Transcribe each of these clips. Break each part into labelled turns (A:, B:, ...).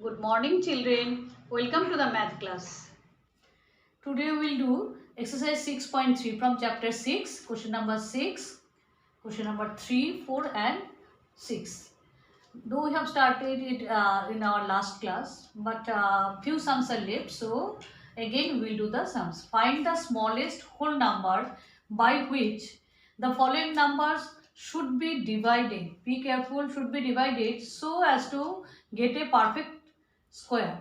A: Good morning children. Welcome to the math class. Today we will do exercise 6.3 from chapter 6, question number 6, question number 3, 4 and 6. Though we have started it in our last class, but few sums are left. So again we will do the sums. Find the smallest whole number by which the following numbers should be divided. Be careful, should be divided so as to get a perfect square.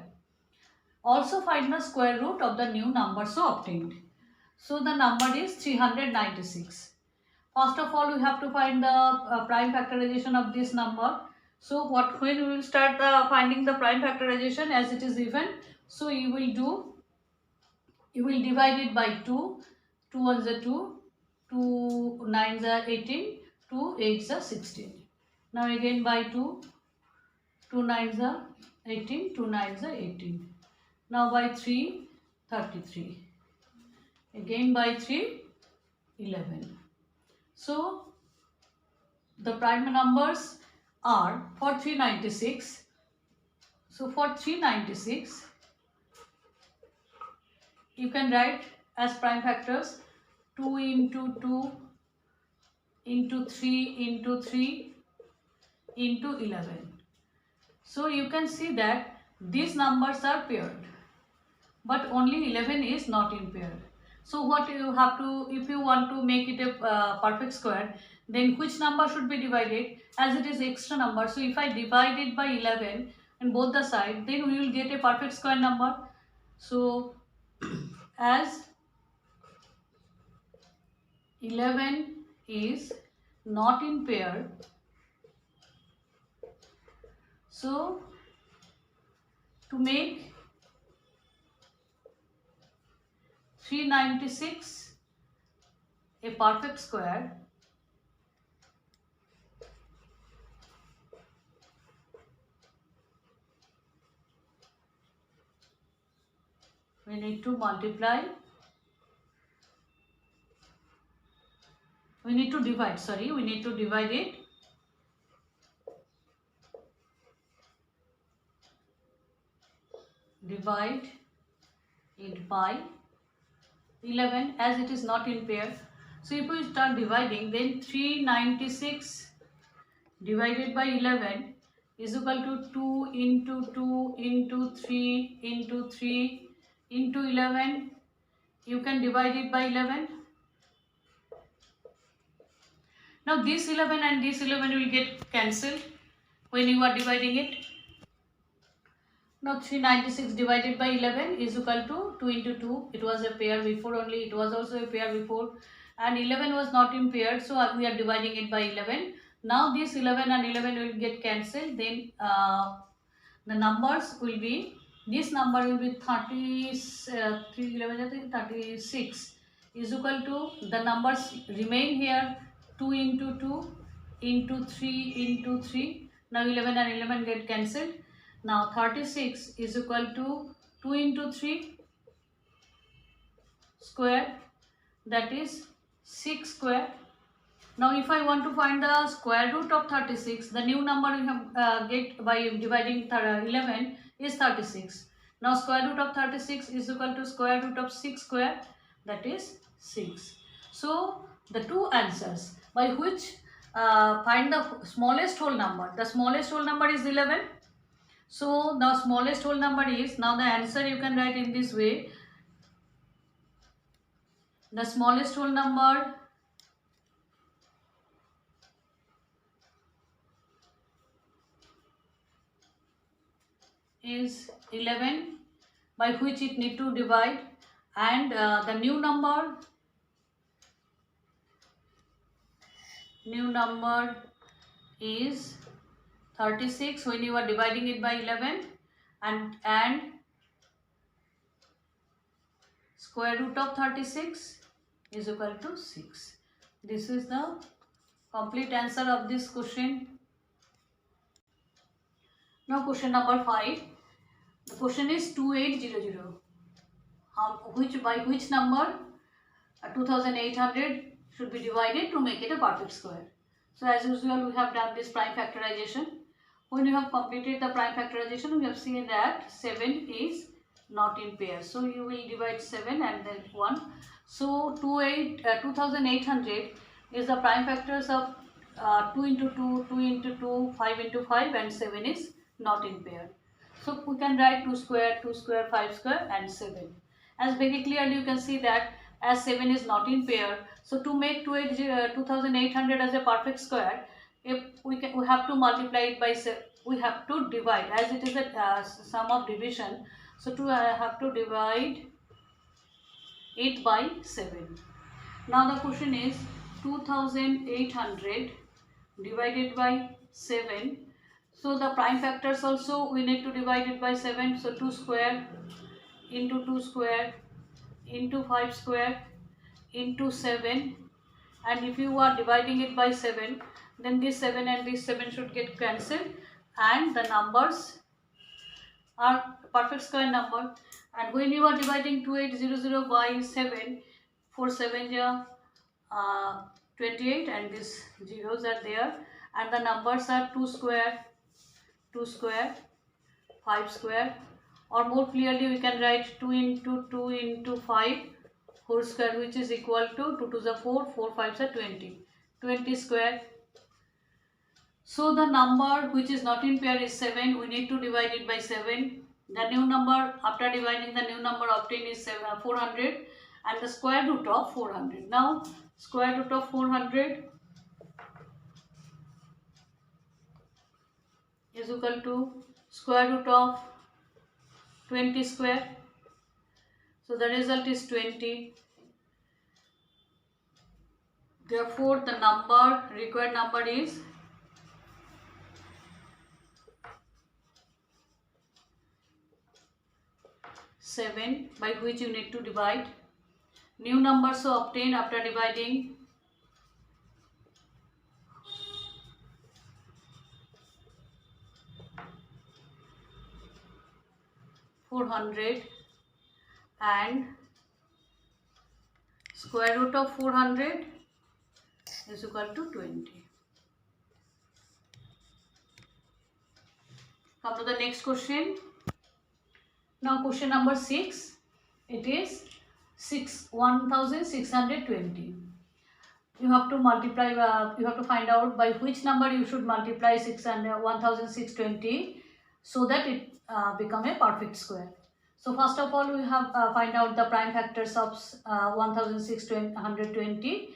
A: Also find the square root of the new number so obtained. So the number is 396. First of all, we have to find the prime factorization of this number. So when we will start finding the prime factorization as it is even. So you will divide it by 2. 2 ones are 2. 2 nines are 18. 2 eights are 16. Now again by 2. 2 nines are 18. 2 nines are 18. Now by 3, 33. Again by 3, 11. So the prime numbers are for 396. So for 396, you can write as prime factors 2 into 2 into 3 into 3 into 11. So you can see that these numbers are paired, but only 11 is not in pair. So what you have to, if you want to make it a perfect square, then which number should be divided? As it is extra number, so if I divide it by 11 in both the side, then we will get a perfect square number. So as 11 is not in pair, so to make 396 a perfect square, we need to multiply, we need to divide it by 11 as it is not in pair. So if we start dividing, then 396 divided by 11 is equal to 2 into 2 into 3 into 3 into 11. You can divide it by 11. Now this 11 and this 11 will get cancelled when you are dividing it. Now 396 divided by 11 is equal to 2 into 2. It was a pair before only. It was also a pair before. And 11 was not in pair. So we are dividing it by 11. Now this 11 and 11 will get cancelled. Then the numbers will be, this number will be 36 is equal to, the numbers remain here, 2 into 2 into 3 into 3. Now 11 and 11 get cancelled. Now 36 is equal to 2 into 3 square, that is 6 square. Now if I want to find the square root of 36, the new number we have get by dividing 11 is 36. Now square root of 36 is equal to square root of 6 square, that is 6. So the two answers by which find the smallest whole number. The smallest whole number is 11. So the smallest whole number is, now the answer you can write in this way. The smallest whole number is 11, by which it need to divide, and the new number is 36 when you are dividing it by 11, and square root of 36 is equal to 6. This is the complete answer of this question. Now question number 5. The question is 2800. By which number 2800 should be divided to make it a perfect square? So as usual we have done this prime factorization. when you have completed the prime factorization, we have seen that 7 is not in pair. So you will divide 7 and then 1. So 2800 is the prime factors of 2 into 2, 2 into 2, 5 into 5, and 7 is not in pair. So we can write 2 square, 2 square, 5 square and 7. As very clearly you can see that as 7 is not in pair, so to make 2800 as a perfect square, if we have to multiply it by 7, we have to divide, as it is a sum of division, so to have to divide it by 7. Now the question is 2800 divided by 7. So the prime factors also we need to divide it by 7. So 2 square into 2 square into 5 square into 7, and if you are dividing it by 7, then this 7 and this 7 should get cancelled, and the numbers are perfect square number. And when you are dividing 2800 by 7, 4 7 28, and these zeros are there, and the numbers are 2 square, 2 square, 5 square, or more clearly we can write 2 into 2 into 5 whole square, which is equal to 2 to the 4, 4 5s are 20, 20 square. So the number which is not in pair is 7. We need to divide it by 7. The new number, after dividing, the new number obtained is 400, and the square root of 400. Now square root of 400 is equal to square root of 20 square. So the result is 20. Therefore the required number is 7, by which you need to divide. New number so obtained after dividing 400 and square root of 400 is equal to 20. Come to the next question. Now question number 6. It is 1620. You have to multiply. You have to find out by which number you should multiply 1620 so that it become a perfect square. So first of all, we have find out the prime factors of 1620.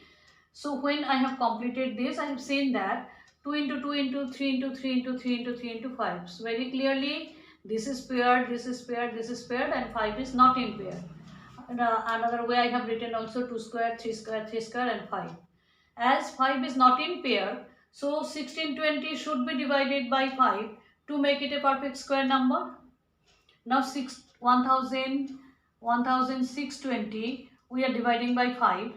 A: So when I have completed this, I have seen that 2 into 2 into 3 into 3 into 3 into 3 into 5. So very clearly this is paired, this is paired, this is paired, and 5 is not in pair. And, another way I have written also 2 square, 3 square, 3 square and 5. As 5 is not in pair, so 1620 should be divided by 5 to make it a perfect square number. Now 1620 we are dividing by 5,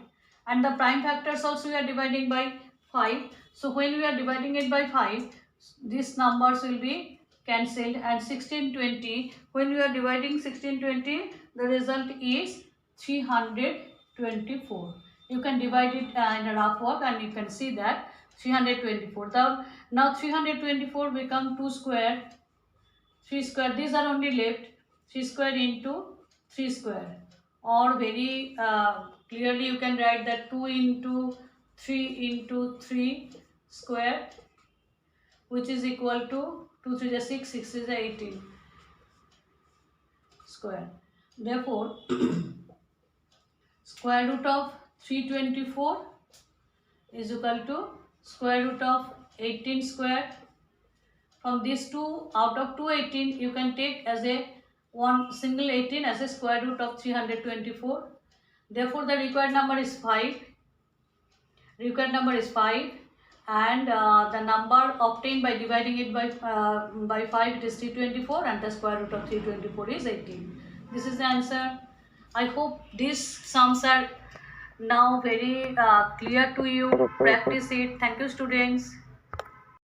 A: and the prime factors also we are dividing by 5. So when we are dividing it by 5, these numbers will be cancelled, and 1620, when we are dividing 1620, the result is 324. You can divide it in a rough work and you can see that 324. Now 324 become 2 square, 3 square, these are only left, 3 square into 3 square, or very clearly you can write that 2 into 3 square, which is equal to 2 3 is 6, 6 is 18 square. Therefore square root of 324 is equal to square root of 18 square. From these two, out of 218, you can take as a one single 18 as a square root of 324. Therefore the required number is 5. Required number is 5, and the number obtained by dividing it by 5, it is 324, and the square root of 324 is 18. This is the answer. I hope these sums are now very clear to you. Practice it. Thank you, students.